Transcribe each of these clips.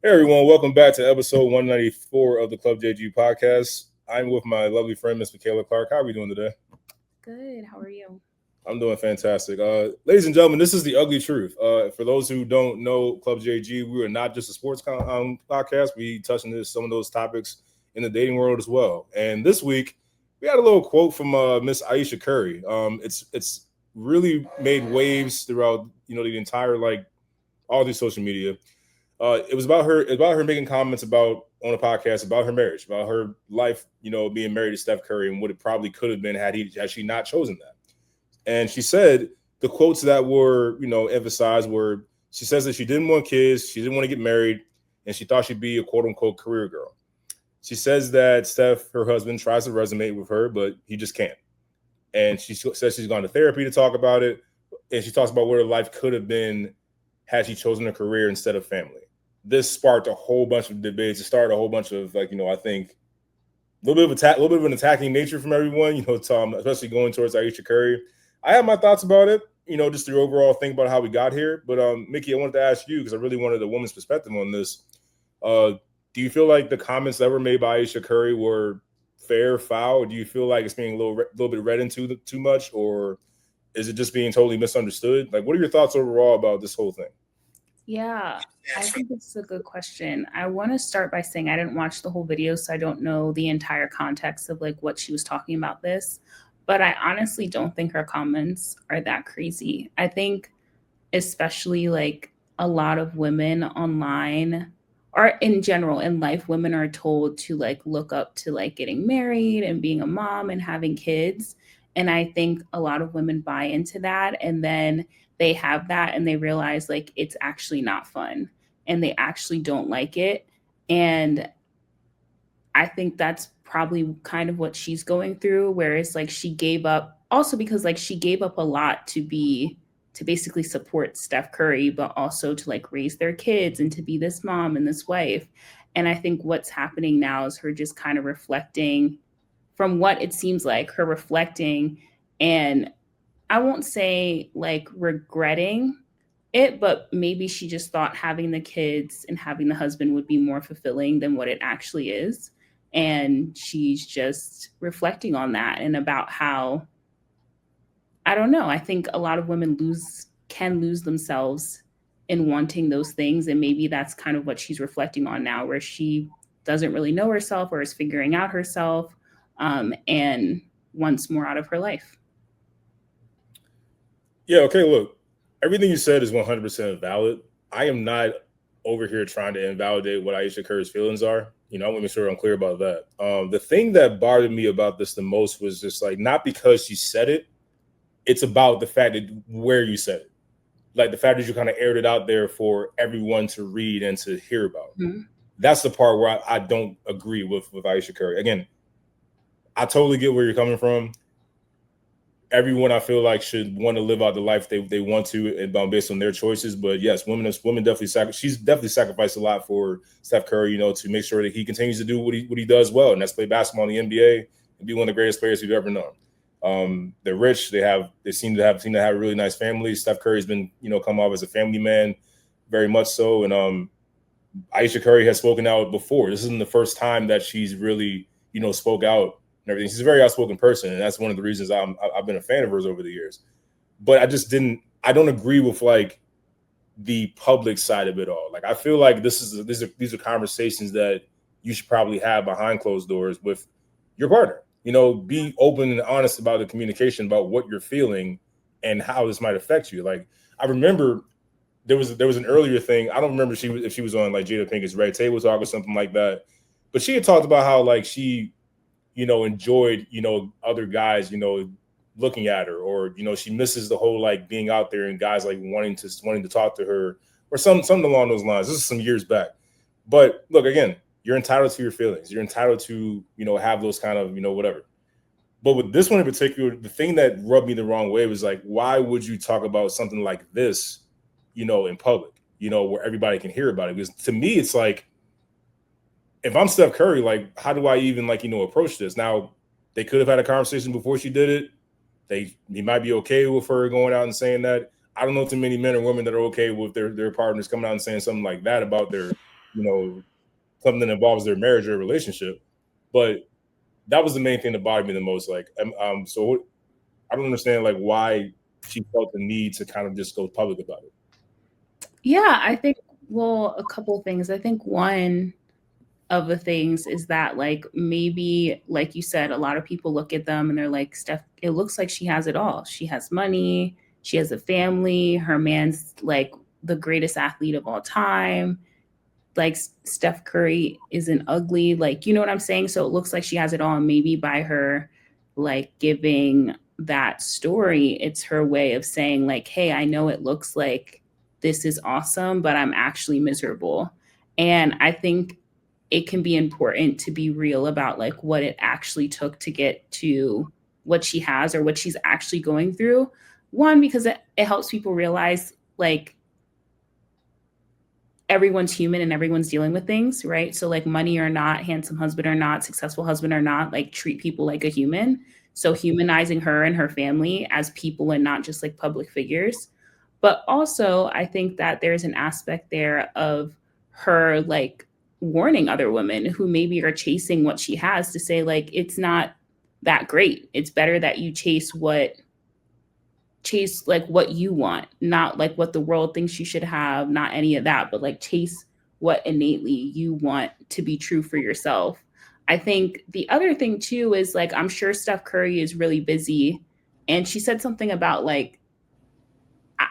Hey everyone, welcome back to episode 194 of the Club JG podcast. I'm with my lovely friend, Miss Michaela Clark. How are we doing today? Good. How are you? I'm doing fantastic. Ladies and gentlemen, this is the ugly truth. For those who don't know Club JG, we are not just a podcast. We touch on some of those topics in the dating world as well. And this week, we had a little quote from Miss Ayesha Curry. It's really made waves throughout the entire all these social media. It was about her making comments about on a podcast about her marriage, about her life, being married to Steph Curry and what it probably could have been had she not chosen that. And she said the quotes that were, emphasized were she says that she didn't want kids, she didn't want to get married, and she thought she'd be a quote unquote career girl. She says that Steph, her husband, tries to resonate with her, but he just can't. And she says she's gone to therapy to talk about it. And she talks about what her life could have been had she chosen a career instead of family. This sparked a whole bunch of debates. It started a whole bunch of I think a little bit of an attacking nature from everyone. Tom, especially going towards Ayesha Curry. I have my thoughts about it. Just the overall thing about how we got here. But Mickey, I wanted to ask you because I really wanted a woman's perspective on this. Uh, do you feel like the comments that were made by Ayesha Curry were fair, foul? Or do you feel like it's being little bit read into too much, or is it just being totally misunderstood? Like, what are your thoughts overall about this whole thing? Yeah, I think this is a good question. I want to start by saying I didn't watch the whole video, so I don't know the entire context of like what she was talking about this. But I honestly don't think her comments are that crazy. I think, especially like a lot of women online or in general in life, women are told to like look up to like getting married and being a mom and having kids. And I think a lot of women buy into that, and then they have that and they realize like it's actually not fun and they actually don't like it. And I think that's probably kind of what she's going through, whereas like she gave up also because like she gave up a lot to basically support Steph Curry, but also to like raise their kids and to be this mom and this wife. And I think what's happening now is her just kind of reflecting, from what it seems like, her reflecting, and I won't say like regretting it, but maybe she just thought having the kids and having the husband would be more fulfilling than what it actually is. And she's just reflecting on that and about how, I don't know, I think a lot of women can lose themselves in wanting those things. And maybe that's kind of what she's reflecting on now, where she doesn't really know herself or is figuring out herself, and wants more out of her life. Yeah, okay, look, everything you said is 100% valid. I am not over here trying to invalidate what Aisha Curry's feelings are. I want to make sure I'm clear about that. The thing that bothered me about this the most was just like, not because she said it, it's about the fact that where you said it. Like the fact that you kind of aired it out there for everyone to read and to hear about. Mm-hmm. That's the part where I don't agree with Aisha Curry. Again, I totally get where you're coming from. Everyone I feel like should want to live out the life they want to based on their choices. But yes, women definitely she's definitely sacrificed a lot for Steph Curry, to make sure that he continues to do what he does well, and that's play basketball in the NBA and be one of the greatest players we've ever known. They're rich. They seem to have a really nice family. Steph Curry's been come off as a family man, very much so, and Aisha Curry has spoken out before. This isn't the first time that she's really spoke out and everything. She's a very outspoken person, and that's one of the reasons I've been a fan of hers over the years. But I don't agree with like the public side of it all. Like I feel like these are conversations that you should probably have behind closed doors with your partner. Be open and honest about the communication about what you're feeling and how this might affect you. Like I remember there was an earlier thing. I don't remember if she was on like Jada Pinkett's Red Table Talk or something like that. But she had talked about how like she enjoyed, other guys, looking at her, or, she misses the whole like being out there and guys like wanting to talk to her or something along those lines. This is some years back. But look, again, you're entitled to your feelings. You're entitled to, have those kind of, whatever. But with this one in particular, the thing that rubbed me the wrong way was like, why would you talk about something like this, in public, where everybody can hear about it? Because to me, it's like, if I'm Steph Curry, like, how do I even like, approach this? Now, they could have had a conversation before she did it. He might be okay with her going out and saying that. I don't know too many men or women that are okay with their partners coming out and saying something like that about their, something that involves their marriage or relationship. But that was the main thing that bothered me the most. Like, so I don't understand like why she felt the need to kind of just go public about it. Yeah, I think, well, a couple of things. I think one of the things is that, like, maybe, like you said, a lot of people look at them and they're like, Steph, it looks like she has it all. She has money, she has a family, her man's like the greatest athlete of all time. Like, Steph Curry isn't ugly. Like, you know what I'm saying? So it looks like she has it all. And maybe by her like giving that story, it's her way of saying, like, hey, I know it looks like this is awesome, but I'm actually miserable. And I think it can be important to be real about like what it actually took to get to what she has or what she's actually going through. One, because it helps people realize like everyone's human and everyone's dealing with things, right? So like money or not, handsome husband or not, successful husband or not, like treat people like a human. So humanizing her and her family as people and not just like public figures. But also, I think that there's an aspect there of her like warning other women who maybe are chasing what she has to say, like, it's not that great. It's better that you chase like what you want, not like what the world thinks you should have, not any of that, but like chase what innately you want to be true for yourself. I think the other thing too is like, I'm sure Steph Curry is really busy. And she said something about like,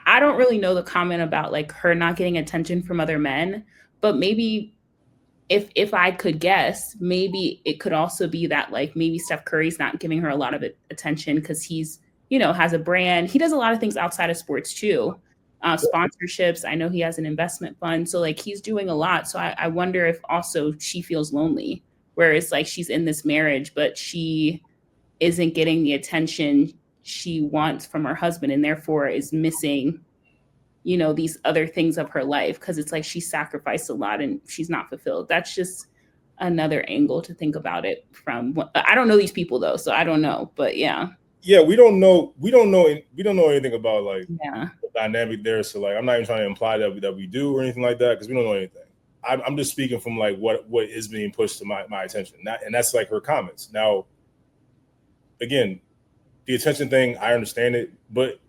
I don't really know the comment about like her not getting attention from other men, but maybe if I could guess, maybe it could also be that like maybe Steph Curry's not giving her a lot of attention because he's, has a brand. He does a lot of things outside of sports too. Sponsorships. I know he has an investment fund. So like he's doing a lot. So I wonder if also she feels lonely, whereas like she's in this marriage, but she isn't getting the attention she wants from her husband and therefore is missing these other things of her life because it's like she sacrificed a lot and she's not fulfilled. That's just another angle to think about it from. I don't know these people though, so I don't know, but yeah. Yeah, we don't know anything about like the dynamic there. So like, I'm not even trying to imply that we do or anything like that because we don't know anything. I'm just speaking from like what is being pushed to my attention, and that's like her comments. Now, again, the attention thing, I understand it, but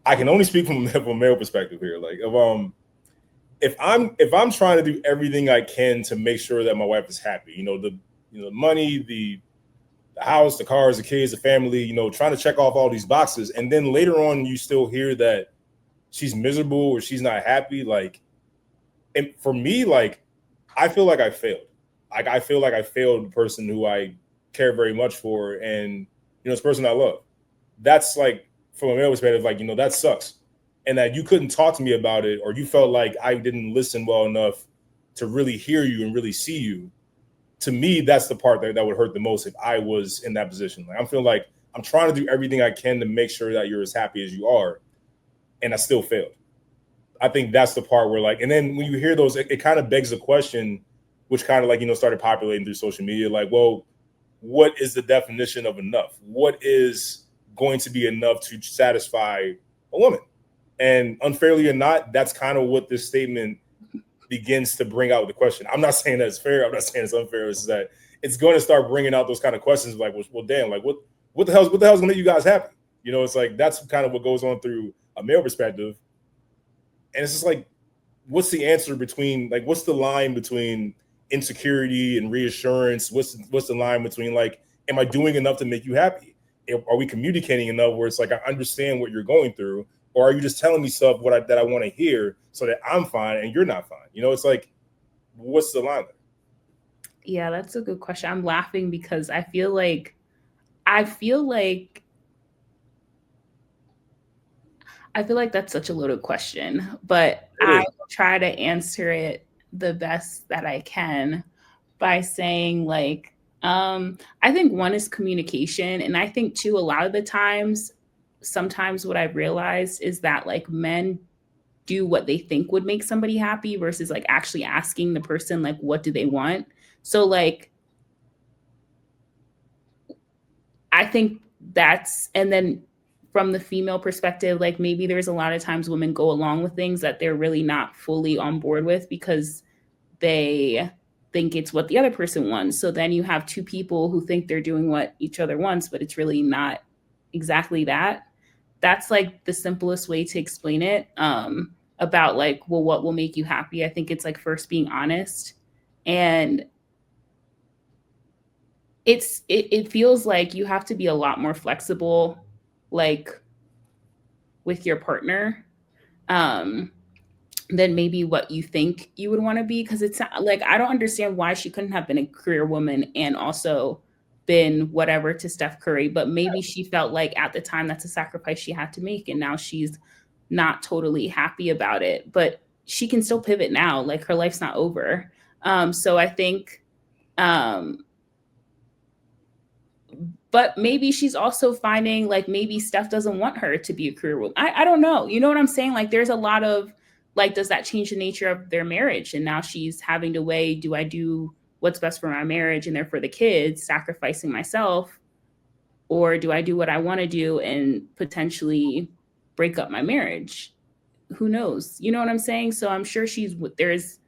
I can only speak from a male perspective here. Like, if I'm trying to do everything I can to make sure that my wife is happy, the money, the house, the cars, the kids, the family, trying to check off all these boxes, and then later on you still hear that she's miserable or she's not happy. Like, and for me, like, I feel like I failed. Like, I feel like I failed the person who I care very much for, and this person I love. That's like, from a male perspective, like, that sucks. And that you couldn't talk to me about it, or you felt like I didn't listen well enough to really hear you and really see you. To me, that's the part that would hurt the most if I was in that position. Like, I'm feeling like I'm trying to do everything I can to make sure that you're as happy as you are, and I still failed. I think that's the part where like, and then when you hear those, it kind of begs the question, which kind of like, started populating through social media. Like, well, what is the definition of enough? What is going to be enough to satisfy a woman? And unfairly or not, that's kind of what this statement begins to bring out the question. I'm not saying that it's fair. I'm not saying it's unfair. It's that it's going to start bringing out those kind of questions like, well, damn, like what the hell's going to make you guys happy? It's like, that's kind of what goes on through a male perspective. And it's just like, what's the answer between, like, what's the line between insecurity and reassurance? What's the line between, like, am I doing enough to make you happy? Are we communicating enough where it's like, I understand what you're going through? Or are you just telling me stuff that I want to hear so that I'm fine and you're not fine? It's like, what's the line there? Yeah, that's a good question. I'm laughing because I feel like that's such a loaded question, but I will try to answer it the best that I can by saying like, I think one is communication. And I think too, a lot of the times, sometimes what I've realized is that like men do what they think would make somebody happy versus like actually asking the person, like, what do they want? So like, I think and then from the female perspective, like maybe there's a lot of times women go along with things that they're really not fully on board with because they think it's what the other person wants. So then you have two people who think they're doing what each other wants, but it's really not exactly that. That's like the simplest way to explain it. About like, well, what will make you happy? I think it's like first being honest. And it feels like you have to be a lot more flexible, like with your partner, um, than maybe what you think you would want to be. Cause it's not, like, I don't understand why she couldn't have been a career woman and also been whatever to Steph Curry, but maybe she felt like at the time that's a sacrifice she had to make. And now she's not totally happy about it, but she can still pivot now. Like her life's not over. So I think, but maybe she's also finding like maybe Steph doesn't want her to be a career woman. I don't know. You know what I'm saying? Like there's a lot of like, does that change the nature of their marriage? And now she's having to weigh, do I do what's best for my marriage and therefore the kids, sacrificing myself? Or do I do what I want to do and potentially break up my marriage? Who knows? You know what I'm saying? So I'm sure there's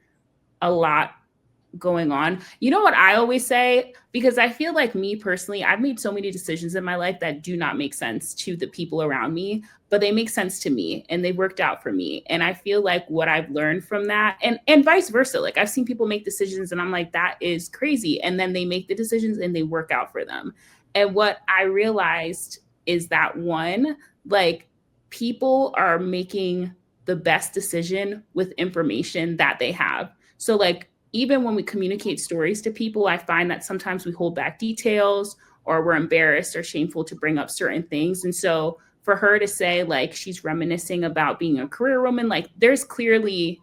a lot going on. You know what I always say? Because I feel like me personally, I've made so many decisions in my life that do not make sense to the people around me, but they make sense to me and they worked out for me. And I feel like what I've learned from that and vice versa. Like I've seen people make decisions and I'm like, that is crazy. And then they make the decisions and they work out for them. And what I realized is that one, like people are making the best decision with information that they have. So like even when we communicate stories to people, I find that sometimes we hold back details or we're embarrassed or shameful to bring up certain things. And so for her to say like she's reminiscing about being a career woman, like there's clearly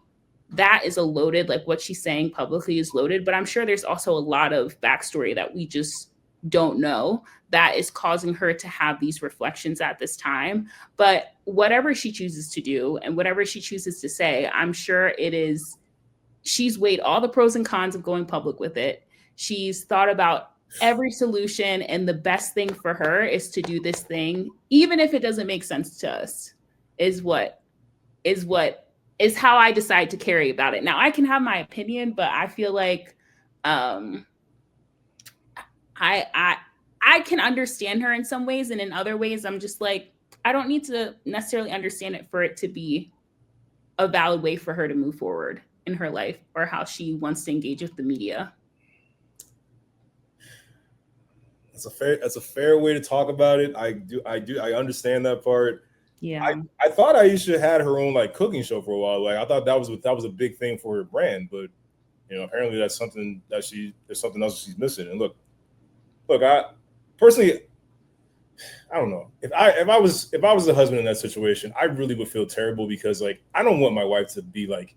that is a loaded, like what she's saying publicly is loaded, but I'm sure there's also a lot of backstory that we just don't know that is causing her to have these reflections at this time. But whatever she chooses to do and whatever she chooses to say, I'm sure it is, she's weighed all the pros and cons of going public with it. She's thought about every solution, and the best thing for her is to do this thing, even if it doesn't make sense to us, is how I decide to carry about it. Now I can have my opinion, but I feel like I can understand her in some ways, and in other ways I'm just like, I don't need to necessarily understand it for it to be a valid way for her to move forward in her life or how she wants to engage with the media. That's a fair way to talk about it. I understand that part. Yeah. I thought Ayesha had her own like cooking show for a while. Like I thought that was a big thing for her brand, but you know, apparently that's something that there's something else she's missing. And look, I personally, I don't know. If I was the husband in that situation, I really would feel terrible because like I don't want my wife to be like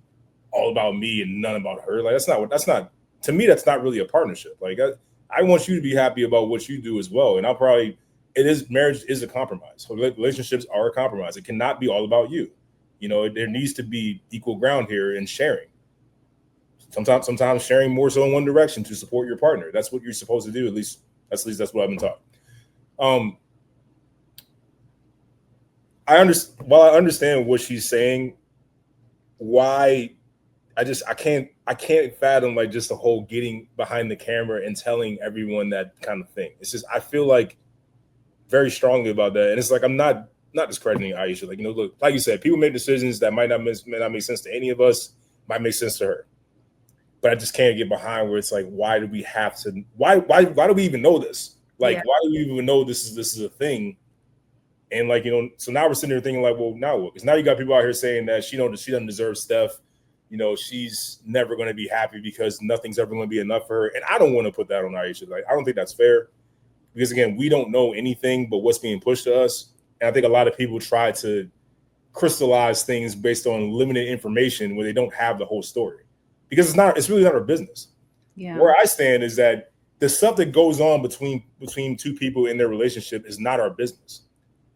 all about me and none about her. Like that's not to me, that's not really a partnership. Like I want you to be happy about what you do as well. And marriage is a compromise. So relationships are a compromise. It cannot be all about you. You know, there needs to be equal ground here in sharing. Sometimes sharing more so in one direction to support your partner. That's what you're supposed to do. At least that's what I've been taught. While I understand what she's saying, why I can't fathom like just the whole getting behind the camera and telling everyone that kind of thing. It's just I feel like very strongly about that, and it's like I'm not discrediting Ayesha. Like, you know, look, like you said, people make decisions that may not make sense to any of us, might make sense to her, but I just can't get behind where it's like, why do we have to? Why do we even know this? Like, why do we even know this is a thing? And like, you know, so now we're sitting there thinking like, well, now what? Because now you got people out here saying that she doesn't deserve Steph. You know, she's never going to be happy because nothing's ever going to be enough for her. And I don't want to put that on Ayesha. Like, I don't think that's fair because again, we don't know anything but what's being pushed to us. And I think a lot of people try to crystallize things based on limited information where they don't have the whole story because it's really not our business. Yeah. Where I stand is that the stuff that goes on between two people in their relationship is not our business.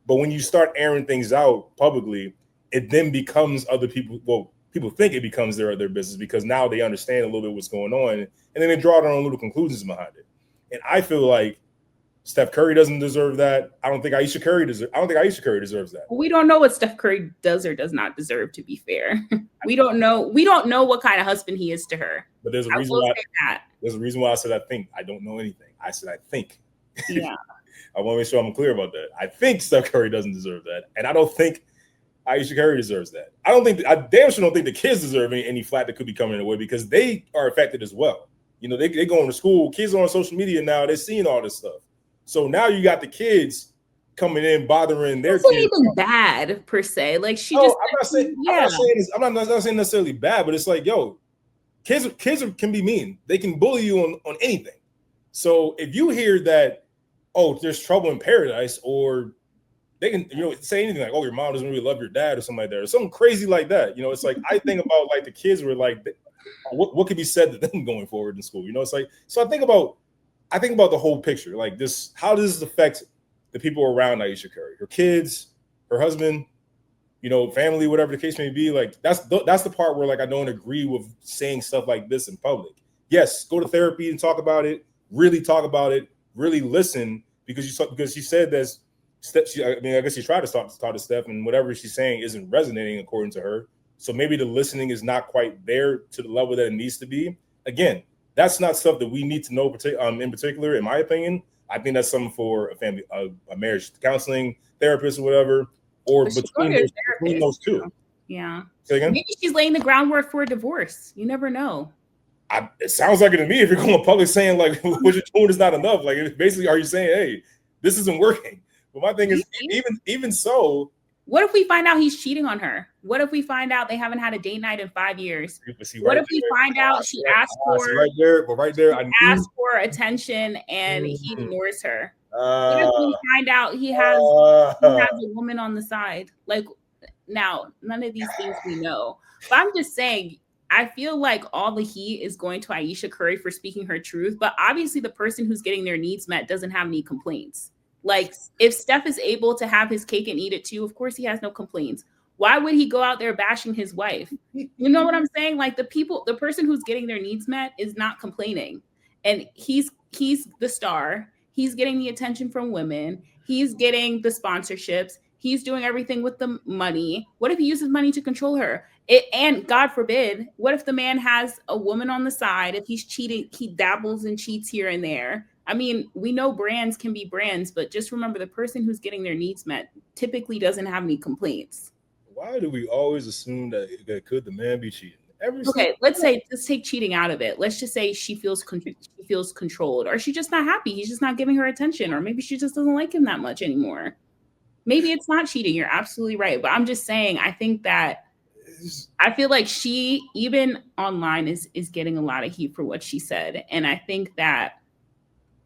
But when you start airing things out publicly, it then becomes other people. Well, people think it becomes their business because now they understand a little bit what's going on, and then they draw their own little conclusions behind it. And I feel like Steph Curry doesn't deserve that. I don't think Ayesha Curry deserves that. We don't know what Steph Curry does or does not deserve, to be fair. We don't know what kind of husband he is to her. But there's a reason why I said I think. I don't know anything. I said I think. Yeah. I want to make sure I'm clear about that. I think Steph Curry doesn't deserve that. And I don't think Ayesha Curry deserves that. I damn sure don't think the kids deserve any flat that could be coming their way, because they are affected as well. You know, they going to school. Kids are on social media now. They're seeing all this stuff. So now you got the kids coming in bothering their kids. It's not even bad per se. Like I'm not saying necessarily bad, but it's like, yo, kids can be mean. They can bully you on anything. So if you hear that, oh, there's trouble in paradise, or they can, say anything like, oh, your mom doesn't really love your dad or something like that, or something crazy like that. It's like, I think about like the kids were like, what could be said to them going forward in school? It's like, so I think about the whole picture, like this, how does this affect the people around Ayesha Curry, her kids, her husband, family, whatever the case may be. Like that's the part where like I don't agree with saying stuff like this in public. Yes, go to therapy and talk about it, really listen, because she said that I guess she tried to talk to Steph, and whatever she's saying isn't resonating according to her. So maybe the listening is not quite there to the level that it needs to be. Again, that's not stuff that we need to know in particular, in my opinion. I think that's something for a family, a marriage counseling therapist or whatever, or between those two. Yeah. Say again? Maybe she's laying the groundwork for a divorce. You never know. It sounds like it to me. If you're going public saying like what you're doing is not enough, like basically, are you saying, hey, this isn't working? But my thing is, even so, what if we find out he's cheating on her? What if we find out they haven't had a date night in 5 years? What if we find out she asked for asked for attention and he ignores her? What if we find out he has a woman on the side? Like, now, none of these things we know. But I'm just saying, I feel like all the heat is going to Ayesha Curry for speaking her truth. But obviously, the person who's getting their needs met doesn't have any complaints. Like, if Steph is able to have his cake and eat it too, of course he has no complaints. Why would he go out there bashing his wife? You know what I'm saying? Like, the person who's getting their needs met is not complaining. And he's the star. He's getting the attention from women. He's getting the sponsorships. He's doing everything with the money. What if he uses money to control her? And God forbid, what if the man has a woman on the side? If he's cheating, he dabbles and cheats here and there. I mean, we know brands can be brands, but just remember the person who's getting their needs met typically doesn't have any complaints. Why do we always assume that could the man be cheating? Let's take cheating out of it. Let's just say she feels controlled, or she's just not happy. He's just not giving her attention, or maybe she just doesn't like him that much anymore. Maybe it's not cheating. You're absolutely right. But I'm just saying, I feel like she, even online, is getting a lot of heat for what she said. And I think that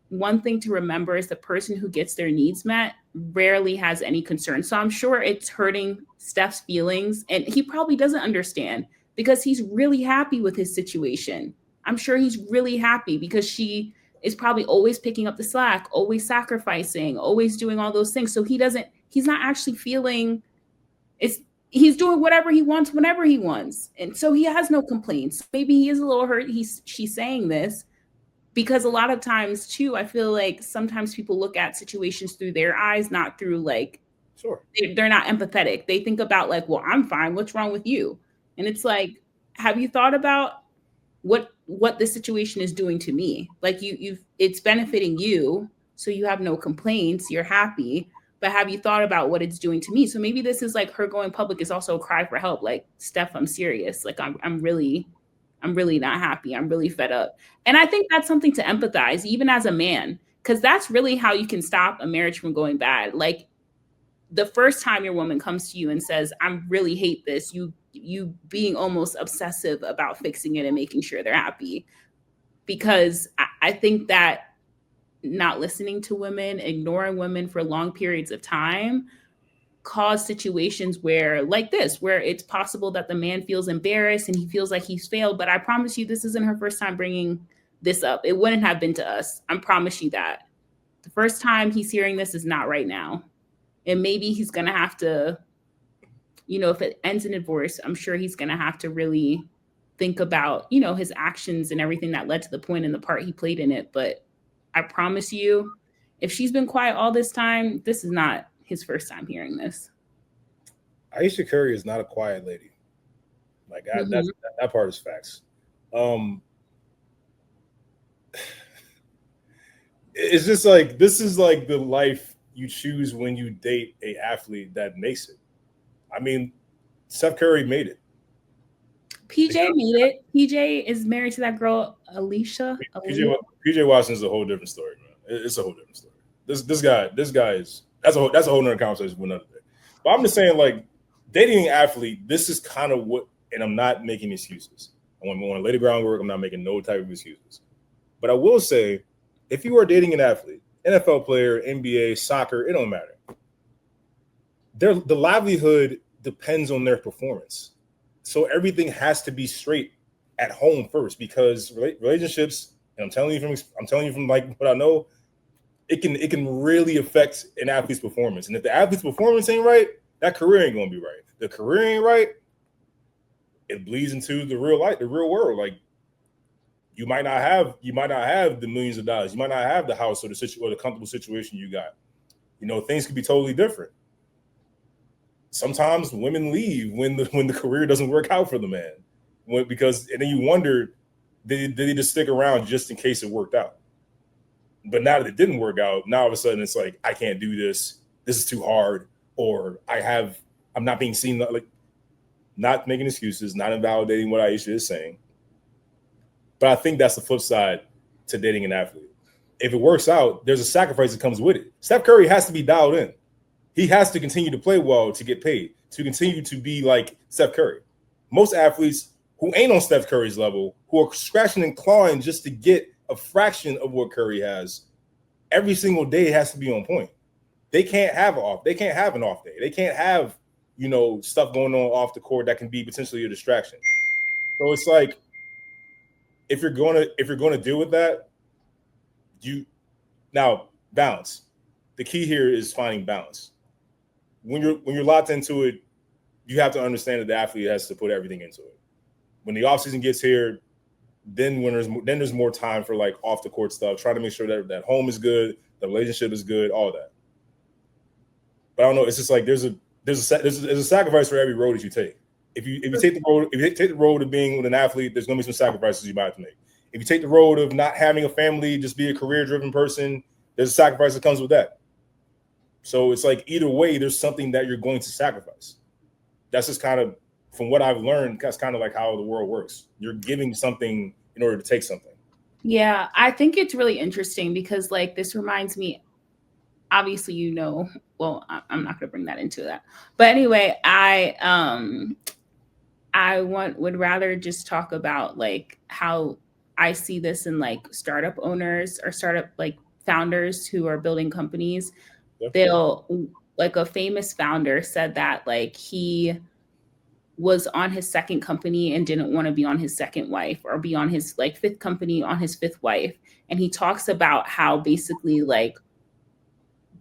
one thing to remember is the person who gets their needs met rarely has any concern. So I'm sure it's hurting Steph's feelings. And he probably doesn't understand because he's really happy with his situation. I'm sure he's really happy because she is probably always picking up the slack, always sacrificing, always doing all those things. So he's not actually feeling he's doing whatever he wants whenever he wants. And so he has no complaints. Maybe he is a little hurt. She's saying this because a lot of times too, I feel like sometimes people look at situations through their eyes, not through like, sure. They're not empathetic. They think about like, well, I'm fine. What's wrong with you? And it's like, have you thought about what this situation is doing to me? Like it's benefiting you. So you have no complaints. You're happy. But have you thought about what it's doing to me? So maybe this is like her going public is also a cry for help. Like, Steph, I'm serious. Like, I'm really not happy. I'm really fed up. And I think that's something to empathize, even as a man, because that's really how you can stop a marriage from going bad. Like, the first time your woman comes to you and says, I really hate this, you being almost obsessive about fixing it and making sure they're happy. Because I think that not listening to women, ignoring women for long periods of time cause situations where it's possible that the man feels embarrassed and he feels like he's failed. But I promise you, this isn't her first time bringing this up. It wouldn't have been to us. I promise you that. The first time he's hearing this is not right now. And maybe he's going to have to, if it ends in a divorce, I'm sure he's going to have to really think about, his actions and everything that led to the point and the part he played in it. But I promise you, if she's been quiet all this time, this is not his first time hearing this. Ayesha Curry is not a quiet lady. Like that part is facts. It's just like this is like the life you choose when you date a athlete that makes it. I mean, Steph Curry made it. PJ made it. PJ is married to that girl, Alicia. PJ Washington's a whole different story, man. It's a whole different story. This guy is that's a whole nother conversation for another day. But I'm just saying, like, dating an athlete, this is kind of what, and I'm not making excuses. I want to lay the groundwork. I'm not making no type of excuses. But I will say, if you are dating an athlete, NFL player, NBA, soccer, it don't matter. The livelihood depends on their performance. So everything has to be straight at home first, because relationships, and I'm telling you from like what I know, it can really affect an athlete's performance. And if the athlete's performance ain't right, that career ain't gonna be right. The career ain't right, it bleeds into the real life, the real world. Like you might not have the millions of dollars, you might not have the house or the comfortable situation you got. You know, things could be totally different. Sometimes women leave when the career doesn't work out for the man, and then you wonder, did he just stick around just in case it worked out? But now that it didn't work out, now all of a sudden it's like, I can't do this. This is too hard, or I'm not being seen. Like, not making excuses, not invalidating what Ayesha is saying. But I think that's the flip side to dating an athlete. If it works out, there's a sacrifice that comes with it. Steph Curry has to be dialed in. He has to continue to play well to get paid, to continue to be like Steph Curry. Most athletes who ain't on Steph Curry's level, who are scratching and clawing just to get a fraction of what Curry has, every single day has to be on point. They can't have an off day. They can't have, stuff going on off the court that can be potentially a distraction. So it's like, if you're going to deal with that, balance. The key here is finding balance. When you're locked into it, you have to understand that the athlete has to put everything into it. When the offseason gets here, then there's more time for like off the court stuff. Try to make sure that home is good, the relationship is good, all that. But I don't know. It's just like there's a sacrifice for every road that you take. If you take the road of being with an athlete, there's going to be some sacrifices you might have to make. If you take the road of not having a family, just be a career-driven person, there's a sacrifice that comes with that. So it's like either way, there's something that you're going to sacrifice. That's just kind of, from what I've learned, that's kind of like how the world works. You're giving something in order to take something. Yeah, I think it's really interesting because like this reminds me, obviously, well, I'm not going to bring that into that. But anyway, would rather just talk about like how I see this in like startup owners or startup like founders who are building companies. They'll, like, a famous founder said that like he was on his second company and didn't want to be on his second wife, or be on his like fifth company on his fifth wife. And he talks about how basically like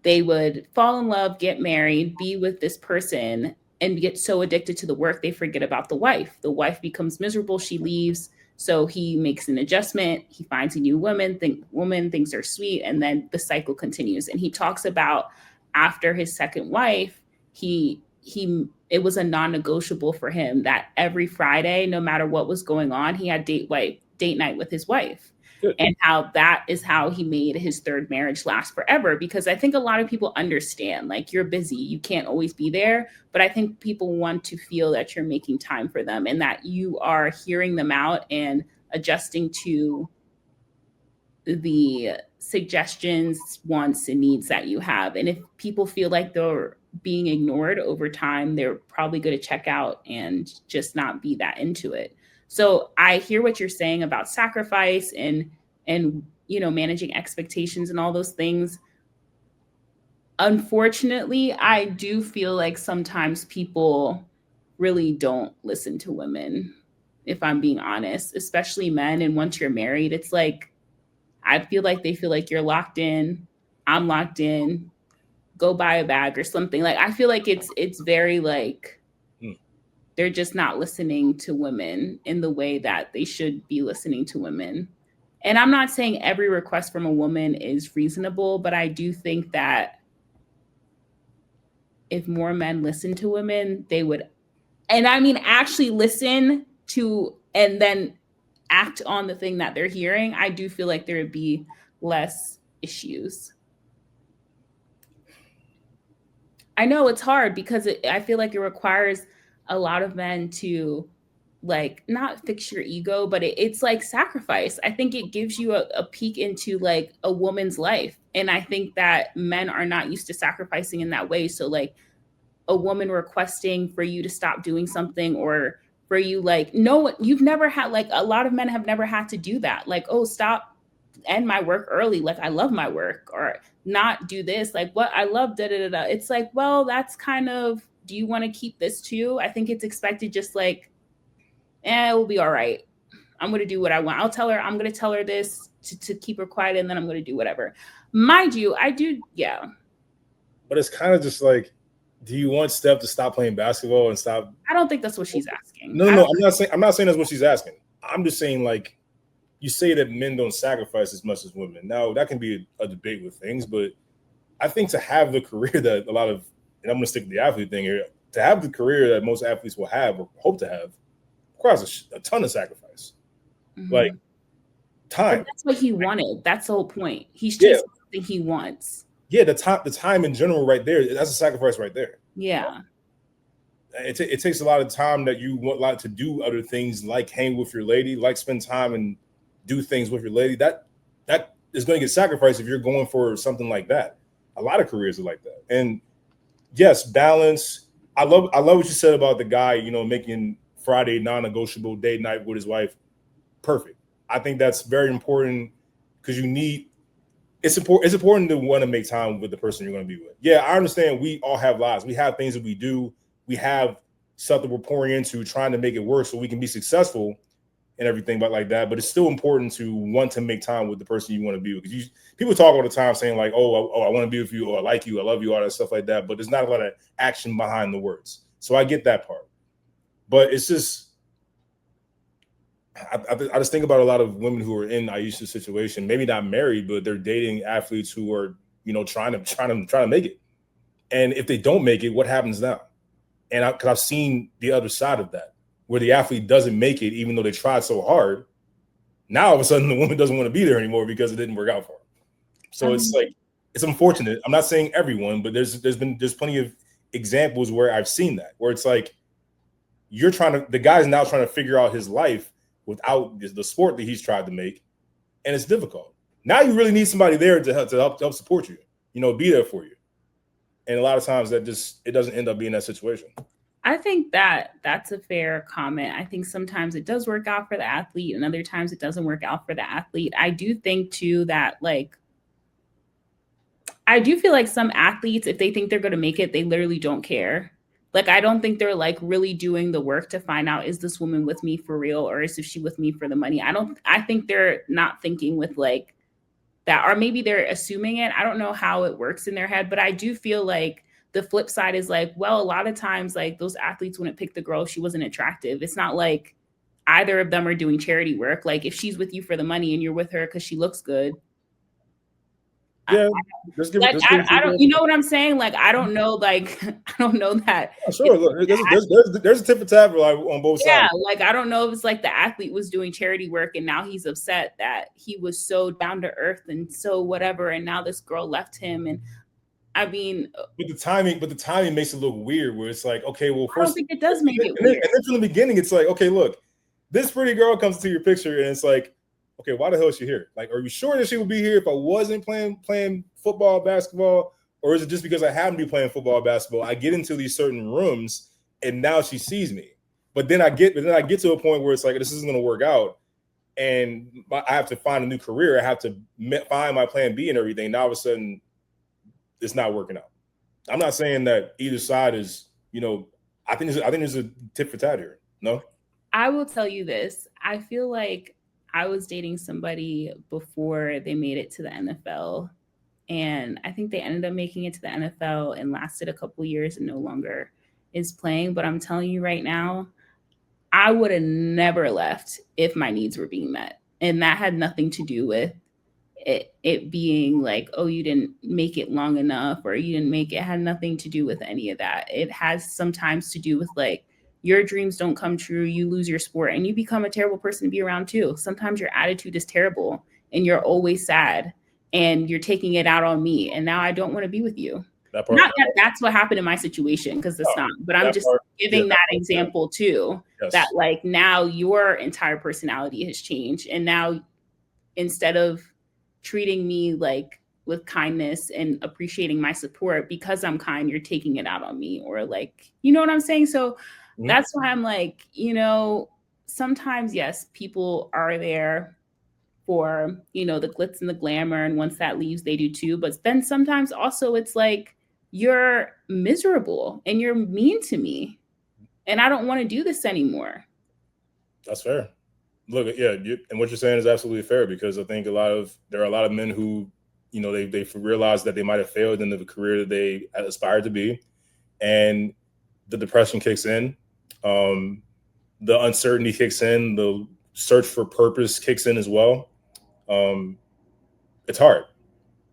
they would fall in love, get married, be with this person, and get so addicted to the work they forget about the wife. The wife becomes miserable, she leaves. So he makes an adjustment. He finds a new woman, thinks they're sweet, and then the cycle continues. And he talks about after his second wife, it was a non-negotiable for him that every Friday, no matter what was going on, he had date night with his wife. Good. And how that is how he made his third marriage last forever. Because I think a lot of people understand, like, you're busy, you can't always be there. But I think people want to feel that you're making time for them and that you are hearing them out and adjusting to the suggestions, wants, and needs that you have. And if people feel like they're being ignored over time, they're probably going to check out and just not be that into it. So I hear what you're saying about sacrifice and managing expectations and all those things. Unfortunately, I do feel like sometimes people really don't listen to women, if I'm being honest, especially men. And once you're married, it's like, I feel like they feel like you're locked in, I'm locked in, go buy a bag or something. Like, I feel like it's very like, they're just not listening to women in the way that they should be listening to women. And I'm not saying every request from a woman is reasonable, but I do think that if more men listen to women, they would, and I mean actually listen to and then act on the thing that they're hearing, I do feel like there would be less issues. I know it's hard because I feel like it requires a lot of men to like not fix your ego, but it's like sacrifice. I think it gives you a peek into like a woman's life. And I think that men are not used to sacrificing in that way. So like a woman requesting for you to stop doing something, or for you, like, no, you've never had, like, a lot of men have never had to do that. Like, oh, stop, end my work early. Like, I love my work, or not do this. Like, what I love, da da da da. It's like, well, that's kind of, do you want to keep this too? I think it's expected, just like, it will be all right. I'm going to do what I want. I'm going to tell her this to keep her quiet, and then I'm going to do whatever. Mind you, I do, yeah. But it's kind of just like, do you want Steph to stop playing basketball and stop? I don't think that's what she's asking. No, I'm not saying that's what she's asking. I'm just saying, like, you say that men don't sacrifice as much as women. Now, that can be a debate with things, but I think to have the career that a lot of, and I'm going to stick with the athlete thing here, to have the career that most athletes will have or hope to have requires a ton of sacrifice. Mm-hmm. Like, time. But that's what he wanted. That's the whole point. He's chasing something he wants. Yeah, the time in general right there, that's a sacrifice right there. Yeah. It takes a lot of time that you want to do other things, like hang with your lady, like spend time and do things with your lady. That is going to get sacrificed if you're going for something like that. A lot of careers are like that. And yes, balance. I love what you said about the guy, making Friday non-negotiable date night with his wife. Perfect. I think that's very important, because it's important to want to make time with the person you're going to be with. Yeah, I understand we all have lives. We have things that we do. We have stuff that we're pouring into, trying to make it work so we can be successful and everything like that. But it's still important to want to make time with the person you want to be with. Because people talk all the time saying like, oh, I want to be with you, or I like you, I love you, all that stuff like that. But there's not a lot of action behind the words. So I get that part. But it's just, I just think about a lot of women who are in Ayesha's situation, maybe not married, but they're dating athletes who are, trying to make it. And if they don't make it, what happens now? And because I've seen the other side of that, where the athlete doesn't make it, even though they tried so hard. Now all of a sudden the woman doesn't want to be there anymore because it didn't work out for them. So it's like, it's unfortunate. I'm not saying everyone, but there's plenty of examples where I've seen that, where it's like the guy's now trying to figure out his life without the sport that he's tried to make, and it's difficult. Now you really need somebody there to help support you, be there for you. And a lot of times it doesn't end up being that situation. I think that's a fair comment. I think sometimes it does work out for the athlete, and other times it doesn't work out for the athlete. I do think too that, like, I do feel like some athletes, if they think they're going to make it, they literally don't care. Like, I don't think they're like really doing the work to find out, is this woman with me for real, or is she with me for the money? I think they're not thinking with like that, or maybe they're assuming it. I don't know how it works in their head, but I do feel like the flip side is like, well, a lot of times, like, those athletes wouldn't pick the girl if she wasn't attractive. It's not like either of them are doing charity work. Like, if she's with you for the money and you're with her because she looks good. Yeah, I don't, you know what I'm saying? Like, I don't know, like, I don't know that. Yeah, sure, look, there's a tip for tab like on both sides. Yeah, like, I don't know if it's like the athlete was doing charity work and now he's upset that he was so down to earth and so whatever, and now this girl left him. And I mean, but the timing makes it look weird, where it's like, okay, well, first, I don't think it does make it weird. And then from the beginning, it's like, okay, look, this pretty girl comes to your picture, and it's like, okay, why the hell is she here? Like, are you sure that she would be here if I wasn't playing football, basketball? Or is it just because I happen to be playing football, basketball? I get into these certain rooms and now she sees me. But then I get to a point where it's like, this isn't going to work out. And I have to find a new career. I have to find my plan B and everything. Now all of a sudden, it's not working out. I'm not saying that either side is, I think there's a tip for tat here. No? I will tell you this. I feel like I was dating somebody before they made it to the NFL. And I think they ended up making it to the NFL and lasted a couple years and no longer is playing. But I'm telling you right now, I would have never left if my needs were being met. And that had nothing to do with it being like, oh, you didn't make it long enough or you didn't make it. It had nothing to do with any of that. It has sometimes to do with like your dreams don't come true, you lose your sport and you become a terrible person to be around too. Sometimes your attitude is terrible and you're always sad and you're taking it out on me and now I don't want to be with you. Not that that's what happened in my situation, because it's not, but I'm just giving that example too. Yes. That like now your entire personality has changed and now instead of treating me like with kindness and appreciating my support because I'm kind, you're taking it out on me, or like, you know what I'm saying? So that's why I'm like, you know, sometimes, yes, people are there for, you know, the glitz and the glamour. And once that leaves, they do too. But then sometimes also it's like, you're miserable and you're mean to me and I don't want to do this anymore. That's fair. Look, yeah, and what you're saying is absolutely fair, because I think there are a lot of men who, you know, they realize that they might have failed in the career that they aspired to be, and the depression kicks in, the uncertainty kicks in, the search for purpose kicks in as well. It's hard.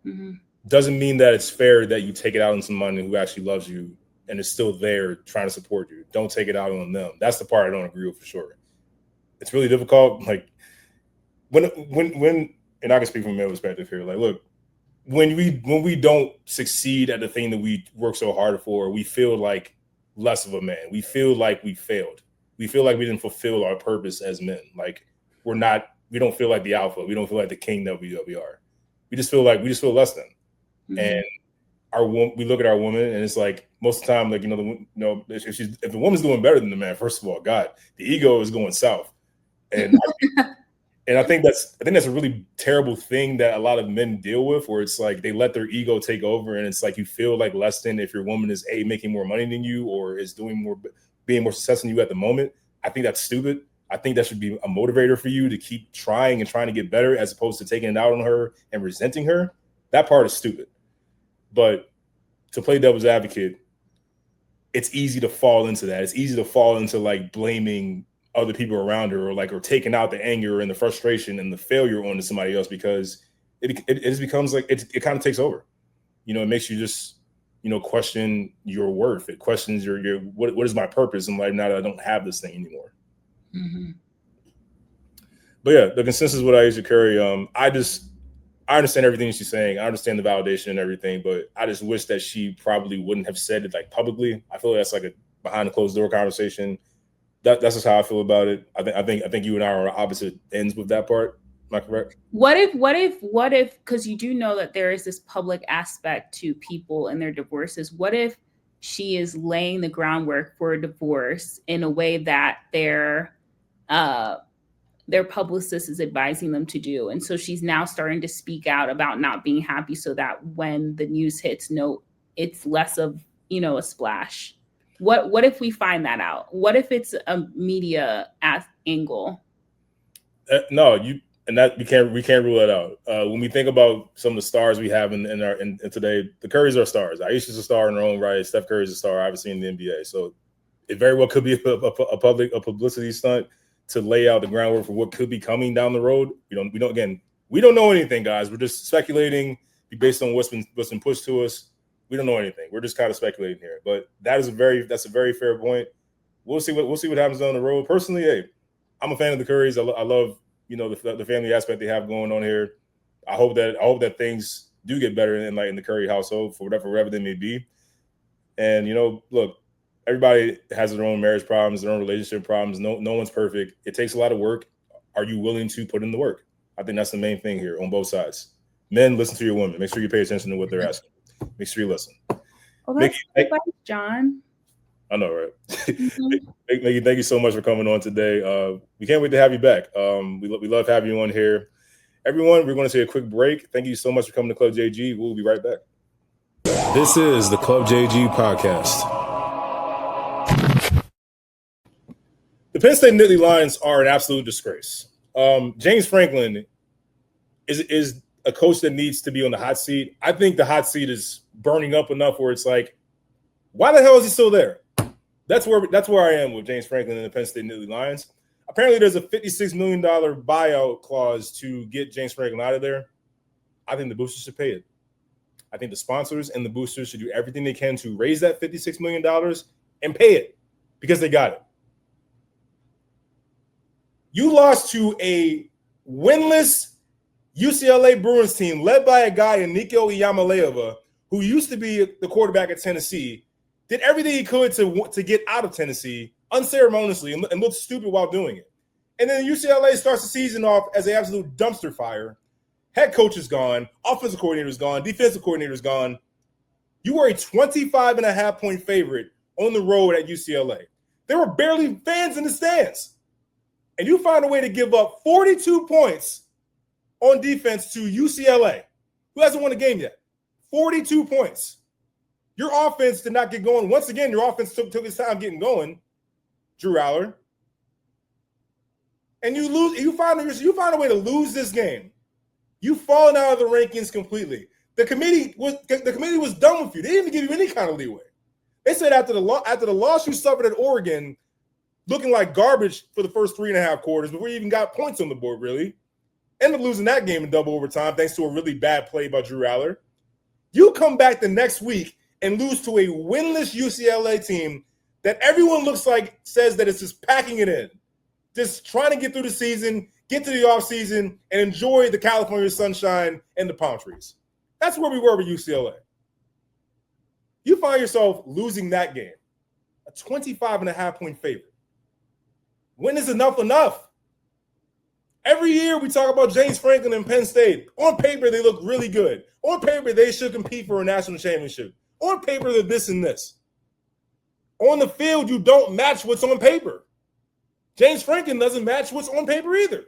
Mm-hmm. Doesn't mean that it's fair that you take it out on someone who actually loves you and is still there trying to support you. Don't take it out on them. That's the part I don't agree with for sure. It's really difficult. Like when, and I can speak from a male perspective here. Like, look, when we don't succeed at the thing that we work so hard for, we feel like less of a man. We feel like we failed. We feel like we didn't fulfill our purpose as men. Like we don't feel like the alpha. We don't feel like the king that we are. We just feel less than. Mm-hmm. And we look at our woman, and it's like most of the time, like, if the woman's doing better than the man, first of all, God, the ego is going south. And I think that's a really terrible thing that a lot of men deal with, where it's like they let their ego take over, and it's like you feel like less than if your woman is making more money than you or is being more successful than you at the moment. I think that's stupid. I think that should be a motivator for you to keep trying to get better, as opposed to taking it out on her and resenting her. That part is stupid. But to play devil's advocate, it's easy to fall into that. It's easy to fall into like blaming other people around her, or taking out the anger and the frustration and the failure onto somebody else, because it just becomes like it kind of takes over. You know, it makes you just, you know, question your worth. It questions your what is my purpose in life now that I don't have this thing anymore. Mm-hmm. But yeah, the consensus with Ayesha Curry, I understand everything she's saying. I understand the validation and everything, but I just wish that she probably wouldn't have said it like publicly. I feel like that's like a behind the closed door conversation. That's just how I feel about it. I think you and I are on opposite ends with that part. Am I correct? What if, because you do know that there is this public aspect to people and their divorces. What if she is laying the groundwork for a divorce in a way that their publicist is advising them to do? And so she's now starting to speak out about not being happy, so that when the news hits, it's less of, you know, a splash. What if we find that out? What if it's a media angle? No, we can't rule that out. When we think about some of the stars we have in today, the Currys are stars. Ayesha's a star in her own right. Steph Curry's a star, obviously, in the NBA. So it very well could be a publicity stunt to lay out the groundwork for what could be coming down the road. We don't know anything, guys. We're just speculating based on what's been pushed to us. We don't know anything. We're just kind of speculating here. But that's a very fair point. We'll see what happens down the road. Personally, hey, I'm a fan of the Currys. I love, you know, the family aspect they have going on here. I hope that things do get better in the Curry household for whatever they may be. And, you know, look, everybody has their own marriage problems, their own relationship problems. No one's perfect. It takes a lot of work. Are you willing to put in the work? I think that's the main thing here on both sides. Men, listen to your women. Make sure you pay attention to what they're asking. Make sure you listen. Well, that's advice, John. I know, right? Mm-hmm. Mickey, thank you so much for coming on today. We can't wait to have you back. We love having you on here. Everyone, we're going to take a quick break. Thank you so much for coming to Club JG. We'll be right back. This is the Club JG podcast. The Penn State Nittany Lions are an absolute disgrace. James Franklin is a coach that needs to be on the hot seat. I think the hot seat is burning up enough where it's like, why the hell is he still there? That's where I am with James Franklin and the Penn State Nittany Lions. Apparently, there's a $56 million buyout clause to get James Franklin out of there. I think the boosters should pay it. I think the sponsors and the boosters should do everything they can to raise that $56 million and pay it because they got it. You lost to a winless UCLA Bruins team led by a guy in Nico Iamaleava, who used to be the quarterback at Tennessee, did everything he could to get out of Tennessee unceremoniously and looked stupid while doing it. And then UCLA starts the season off as an absolute dumpster fire. Head coach is gone. Offensive coordinator is gone. Defensive coordinator is gone. You were a 25.5-point favorite on the road at UCLA. There were barely fans in the stands. And you find a way to give up 42 points on defense to UCLA, who hasn't won a game yet. 42 points. Your offense did not get going. Once again, your offense took its time getting going, Drew Aller. And you lose. You find a way to lose this game. You've fallen out of the rankings completely. The committee was done with you. They didn't give you any kind of leeway. They said after the loss you suffered at Oregon, looking like garbage for the first 3.5 quarters before you even got points on the board, really. Ended up losing that game in double overtime thanks to a really bad play by Drew Aller. You come back the next week and lose to a winless UCLA team that everyone says that it's just packing it in, just trying to get through the season, get to the offseason, and enjoy the California sunshine and the palm trees. That's where we were with UCLA. You find yourself losing that game, a 25.5-point favorite. When is enough? Every year we talk about James Franklin and Penn State. On paper, they look really good. On paper, they should compete for a national championship. On paper, they're this and this. On the field, you don't match what's on paper. James Franklin doesn't match what's on paper either.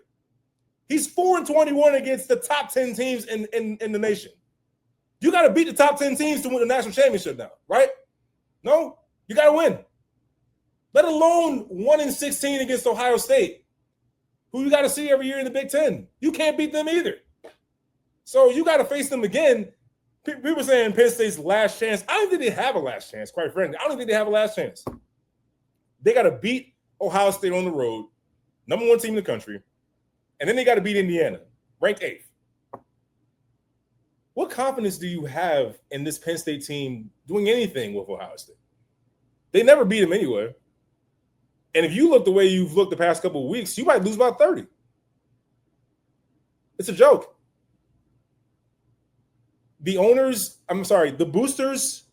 He's 4-21 against the top 10 teams in the nation. You got to beat the top 10 teams to win the national championship now, right? No, you got to win. Let alone 1-16 against Ohio State, who you got to see every year in the Big Ten. You can't beat them either. So you got to face them again. People saying Penn State's last chance. I don't think they have a last chance, quite frankly. I don't think they have a last chance. They got to beat Ohio State on the road, number 1 team in the country, and then they got to beat Indiana, ranked 8th. What confidence do you have in this Penn State team doing anything with Ohio State? They never beat them anyway. And if you look the way you've looked the past couple of weeks, you might lose about 30. It's a joke. The boosters,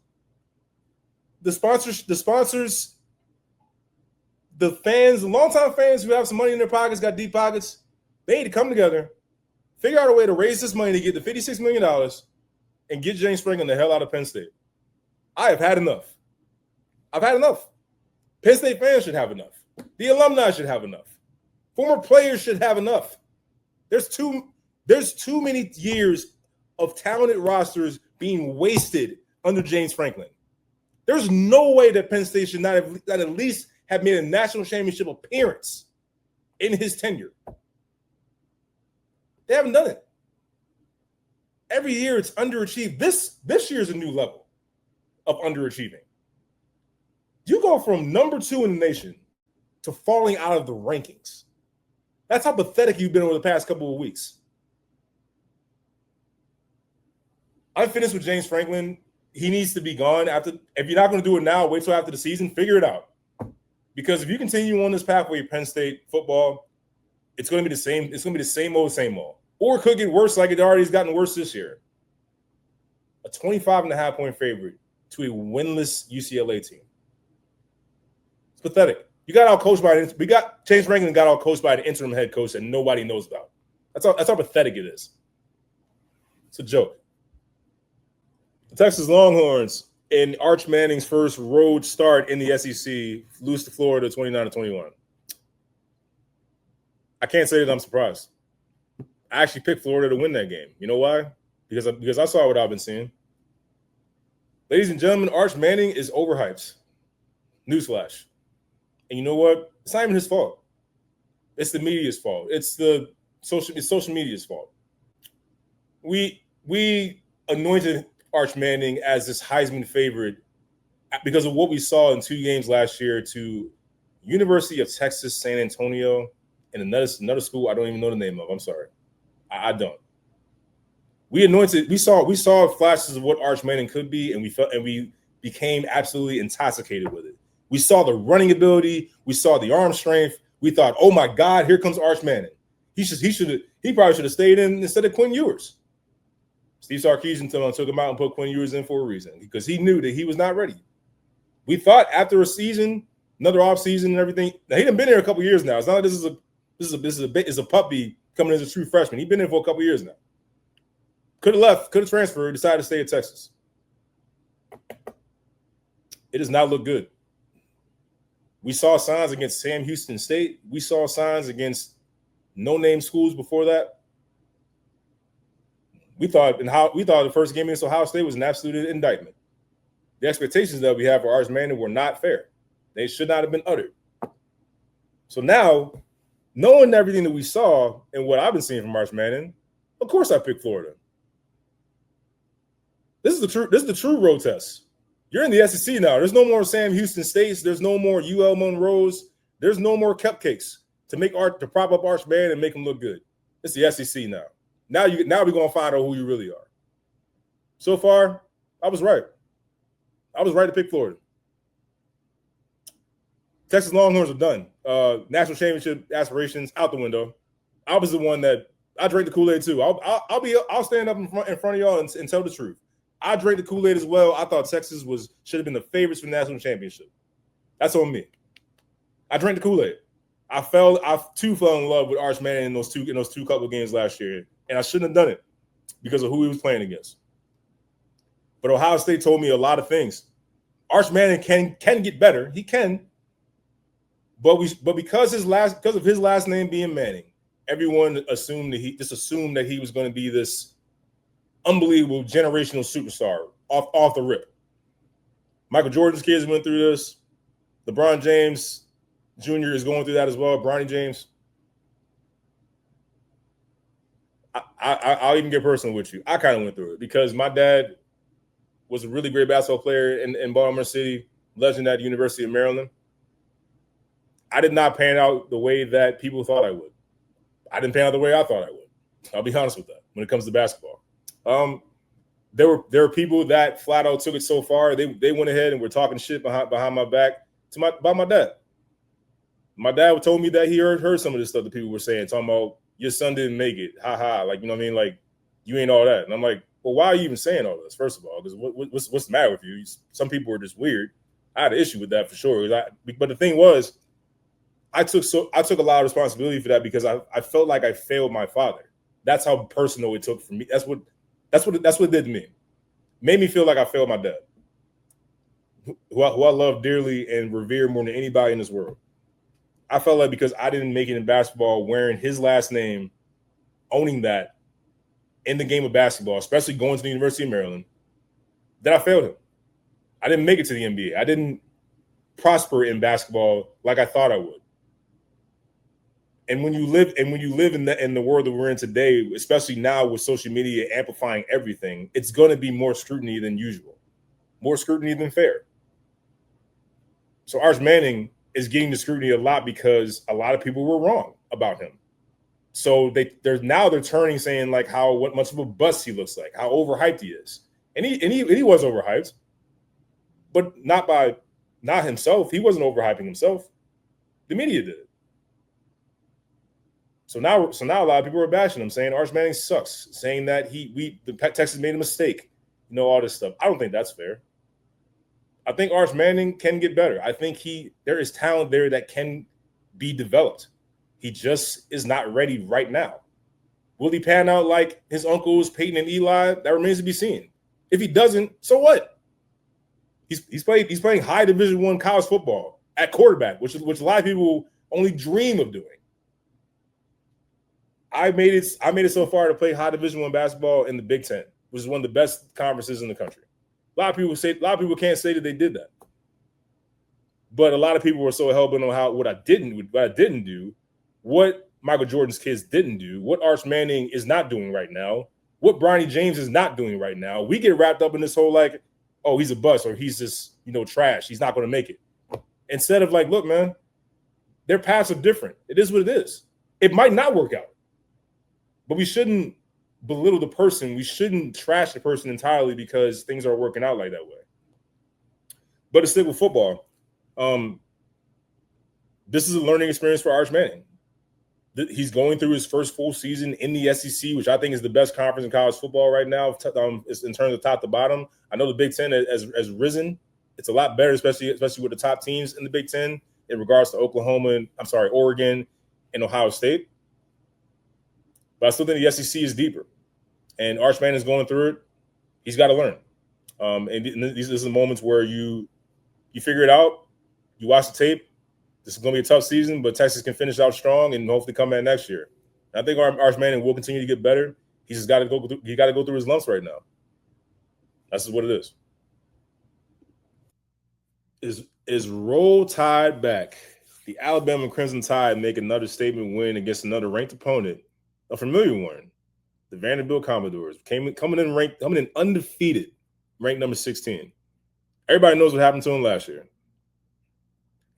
the sponsors, the fans, the longtime fans who have some money in their pockets, got deep pockets, they need to come together, figure out a way to raise this money to get the $56 million and get James Franklin the hell out of Penn State. I have had enough. I've had enough. Penn State fans should have enough. The alumni should have enough. Former players should have enough. There's too many years of talented rosters being wasted under James Franklin. There's no way that Penn State should not at least have made a national championship appearance in his tenure. They haven't done it. Every year it's underachieved. This year is a new level of underachieving. You go from number 2 in the nation to falling out of the rankings. That's how pathetic you've been over the past couple of weeks. I'm finished with James Franklin. He needs to be gone. If you're not going to do it now, wait till after the season. Figure it out. Because if you continue on this pathway of Penn State football, it's going to be the same. It's going to be the same old. Or it could get worse like it already has gotten worse this year. A 25.5-point favorite to a winless UCLA team. It's pathetic. You got out-coached James Franklin got out-coached by an interim head coach that nobody knows about. That's how pathetic it is. It's a joke. The Texas Longhorns, in Arch Manning's first road start in the SEC, lose to Florida 29-21. I can't say that I'm surprised. I actually picked Florida to win that game. You know why? Because I saw what I've been seeing. Ladies and gentlemen, Arch Manning is overhyped. Newsflash. And you know what? It's not even his fault. It's the media's fault. It's social media's fault. We anointed Arch Manning as this Heisman favorite because of what we saw in 2 games last year to University of Texas, San Antonio. in another school I don't even know the name of. I'm sorry. I don't. We saw flashes of what Arch Manning could be, and we became absolutely intoxicated with it. We saw the running ability, we saw the arm strength. We thought, oh my God, here comes Arch Manning. He probably should have stayed in instead of Quinn Ewers. Steve Sarkisian took him out and put Quinn Ewers in for a reason, because he knew that he was not ready. We thought after a season, another off season and everything. Now he done been there a couple years now. It's not like this is a puppy coming as a true freshman. He's been there for a couple years now. Could have left, could have transferred, decided to stay at Texas. It does not look good. We saw signs against Sam Houston State. We saw signs against no-name schools before that. We thought the first game against Ohio State was an absolute indictment. The expectations that we have for Arch Manning were not fair. They should not have been uttered. So now, knowing everything that we saw and what I've been seeing from Arch Manning, of course I picked Florida. This is the true road test. You're in the SEC now. There's no more Sam Houston States. There's no more UL Monroes. There's no more cupcakes to prop up Arch Manning and make him look good. It's the SEC now. Now we're gonna find out who you really are. So far, I was right. I was right to pick Florida. Texas Longhorns are done. National championship aspirations out the window. I was the one that I drank the Kool-Aid too. I'll stand up in front of y'all and tell the truth. I drank the Kool-Aid as well. I thought Texas should have been the favorites for the national championship. That's on me. I drank the Kool-Aid. I too fell in love with Arch Manning in those two couple of games last year, and I shouldn't have done it because of who he was playing against. But Ohio State told me a lot of things. Arch Manning can get better. He can. But because of his last name being Manning, everyone assumed that he was going to be this unbelievable generational superstar off the rip. Michael Jordan's kids went through this. LeBron James Jr. is going through that as well. Bronny James. I'll even get personal with you. I kind of went through it because my dad was a really great basketball player in Baltimore City, legend at the University of Maryland. I did not pan out the way that people thought I would. I didn't pan out the way I thought I would. I'll be honest with that when it comes to basketball. There were people that flat out took it so far. They went ahead and were talking shit behind my back about my dad. My dad told me that he heard some of this stuff that people were saying, talking about your son didn't make it. Ha ha. Like, you know what I mean? Like, you ain't all that. And I'm like, well, why are you even saying all this? First of all, because what's the matter with you? Some people are just weird. I had an issue with that for sure. But the thing was, I took a lot of responsibility for that because I felt like I failed my father. That's how personal it took for me. That's what it did to me. Made me feel like I failed my dad, who I love dearly and revere more than anybody in this world. I felt like because I didn't make it in basketball, wearing his last name, owning that in the game of basketball, especially going to the University of Maryland, that I failed him. I didn't make it to the NBA. I didn't prosper in basketball like I thought I would. And when you live in the world that we're in today, especially now with social media amplifying everything, it's going to be more scrutiny than usual, more scrutiny than fair. So Arch Manning is getting the scrutiny a lot because a lot of people were wrong about him. So they're turning, saying like what much of a bust he looks like, how overhyped he is, and he was overhyped, but not himself. He wasn't overhyping himself. The media did it. So now a lot of people are bashing him, saying Arch Manning sucks, saying that Texas made a mistake, all this stuff. I don't think that's fair. I think Arch Manning can get better. I think there is talent there that can be developed. He just is not ready right now. Will he pan out like his uncles Peyton and Eli? That remains to be seen. If he doesn't, so what? He's playing high Division I college football at quarterback, which a lot of people only dream of doing. I made it so far to play high Division I basketball in the Big Ten, which is one of the best conferences in the country. A lot of people can't say that they did that, but a lot of people were so hell-bent on what I didn't do, what Michael Jordan's kids didn't do, what Arch Manning is not doing right now, what Bronny James is not doing right now. We get wrapped up in this whole like, oh, he's a bust or he's just trash. He's not going to make it. Instead of like, look, man, their paths are different. It is what it is. It might not work out, but we shouldn't belittle the person. We shouldn't trash the person entirely because things are working out like that way. But to stick with football, this is a learning experience for Arch Manning. He's going through his first full season in the SEC, which I think is the best conference in college football right now, in terms of top to bottom. I know the Big Ten has risen. It's a lot better, especially with the top teams in the Big Ten in regards to Oregon and Ohio State. But I still think the SEC is deeper. And Arch Manning is going through it. He's got to learn. And these are the moments where you figure it out, you watch the tape. This is going to be a tough season, but Texas can finish out strong and hopefully come back next year. And I think Arch Manning will continue to get better. He's just got to go. He got to go through his lumps right now. That's just what it is. Is Roll Tide back? The Alabama Crimson Tide make another statement win against another ranked opponent, a familiar one. The Vanderbilt Commodores coming in undefeated, ranked number 16. Everybody knows what happened to them last year.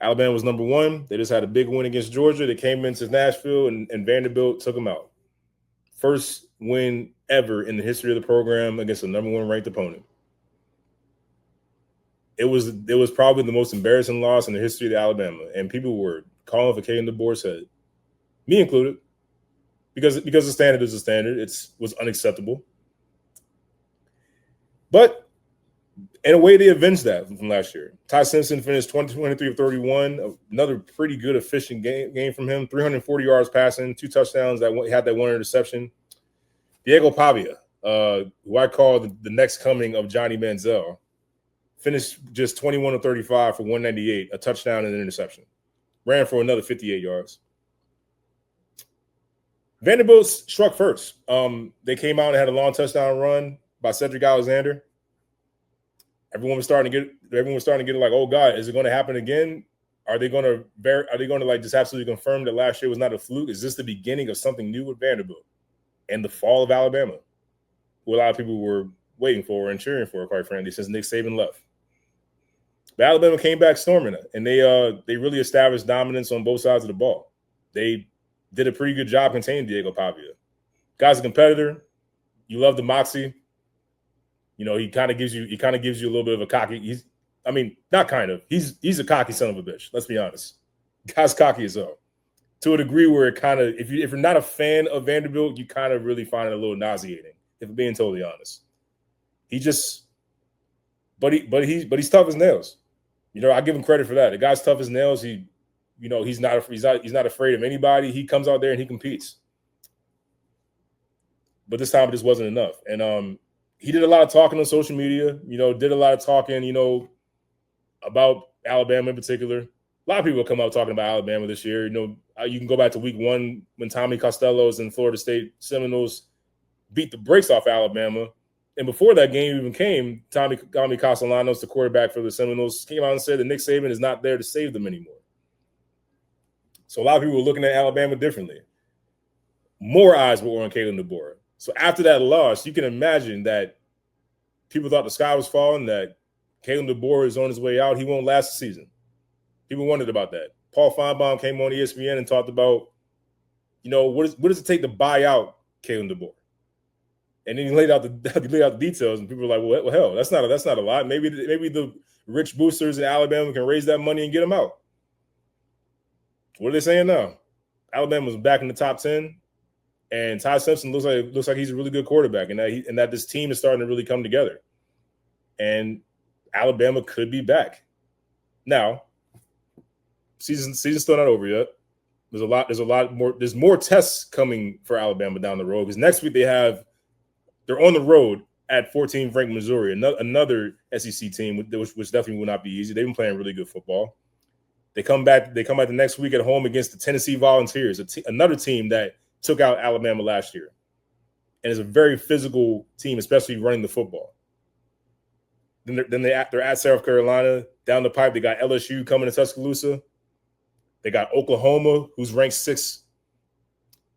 Alabama was number 1. They just had a big win against Georgia. They came into Nashville, and Vanderbilt took them out. First win ever in the history of the program against a number 1 ranked opponent. It was probably the most embarrassing loss in the history of Alabama, and people were calling for Kalen DeBoer's head, me included, because the standard is a standard. It was unacceptable. But in a way, they avenged that from last year. Ty Simpson finished 23 of 31, another pretty good, efficient game from him. 340 yards passing, 2 touchdowns. Had that 1 interception. Diego Pavia, who I call the next coming of Johnny Manziel, finished just 21 of 35 for 198, a touchdown and an interception. Ran for another 58 yards. Vanderbilt struck first. They came out and had a long touchdown run by Cedric Alexander. Everyone was starting to get like, oh God, is it going to happen again? Are they going to like just absolutely confirm that last year was not a fluke? Is this the beginning of something new with Vanderbilt and the fall of Alabama, who a lot of people were waiting for and cheering for, quite frankly, since Nick Saban left? But Alabama came back storming it, and they really established dominance on both sides of the ball. They did a pretty good job containing Diego Pavia. Guy's a competitor. You love the moxie. You know, he kind of gives you a little bit of a cocky. He's a cocky son of a bitch. Let's be honest. Guy's cocky as hell, to a degree where it kind of, if you're not a fan of Vanderbilt, you kind of really find it a little nauseating, if I'm being totally honest. He's tough as nails. You know, I give him credit for that. The guy's tough as nails. He's not afraid of anybody. He comes out there and he competes. But this time it just wasn't enough. And he did a lot of talking on social media, did a lot of talking, about Alabama in particular. A lot of people come out talking about Alabama this year. You can go back to week 1 when Tommy Costello's and Florida State Seminoles beat the brakes off Alabama. And before that game even came, Tommy Castellanos, the quarterback for the Seminoles, came out and said that Nick Saban is not there to save them anymore. So a lot of people were looking at Alabama differently. More eyes were on Kalen DeBoer. So after that loss, you can imagine that people thought the sky was falling, that Kalen DeBoer is on his way out. He won't last the season. People wondered about that. Paul Feinbaum came on ESPN and talked about, what does it take to buy out Kalen DeBoer? And then he laid out the details, and people were like, well, hell, that's not a lot. Maybe the rich boosters in Alabama can raise that money and get him out. What are they saying now? Alabama's back in the top 10. And Ty Simpson looks like he's a really good quarterback, and that this team is starting to really come together. And Alabama could be back. Now, season's still not over yet. There's more tests coming for Alabama down the road, because next week they're on the road at 14th ranked Missouri, another SEC team, which definitely will not be easy. They've been playing really good football. They come back the next week at home against the Tennessee Volunteers, another team that took out Alabama last year, and is a very physical team, especially running the football. Then they're at South Carolina. Down the pipe, they got LSU coming to Tuscaloosa. They got Oklahoma, who's ranked 6th.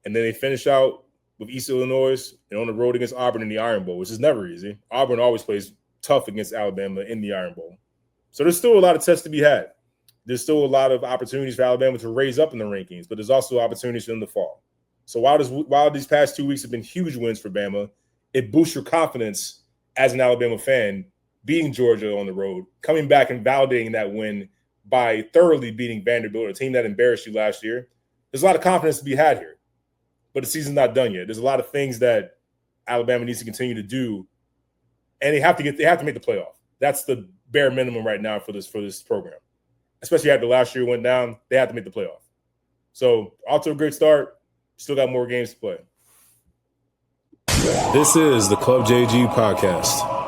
And then they finish out with East Illinois and on the road against Auburn in the Iron Bowl, which is never easy. Auburn always plays tough against Alabama in the Iron Bowl. So there's still a lot of tests to be had. there's still a lot of opportunities for Alabama to raise up in the rankings, but there's also opportunities for them to fall. So while these past 2 weeks have been huge wins for Bama, it boosts your confidence as an Alabama fan, beating Georgia on the road, coming back and validating that win by thoroughly beating Vanderbilt, a team that embarrassed you last year. There's a lot of confidence to be had here, but the season's not done yet. There's a lot of things that Alabama needs to continue to do, and they have to make the playoff. That's the bare minimum right now for this program, especially after last year went down. They have to make the playoff. So off to a great start. Still got more games to play. This is the Club JG podcast.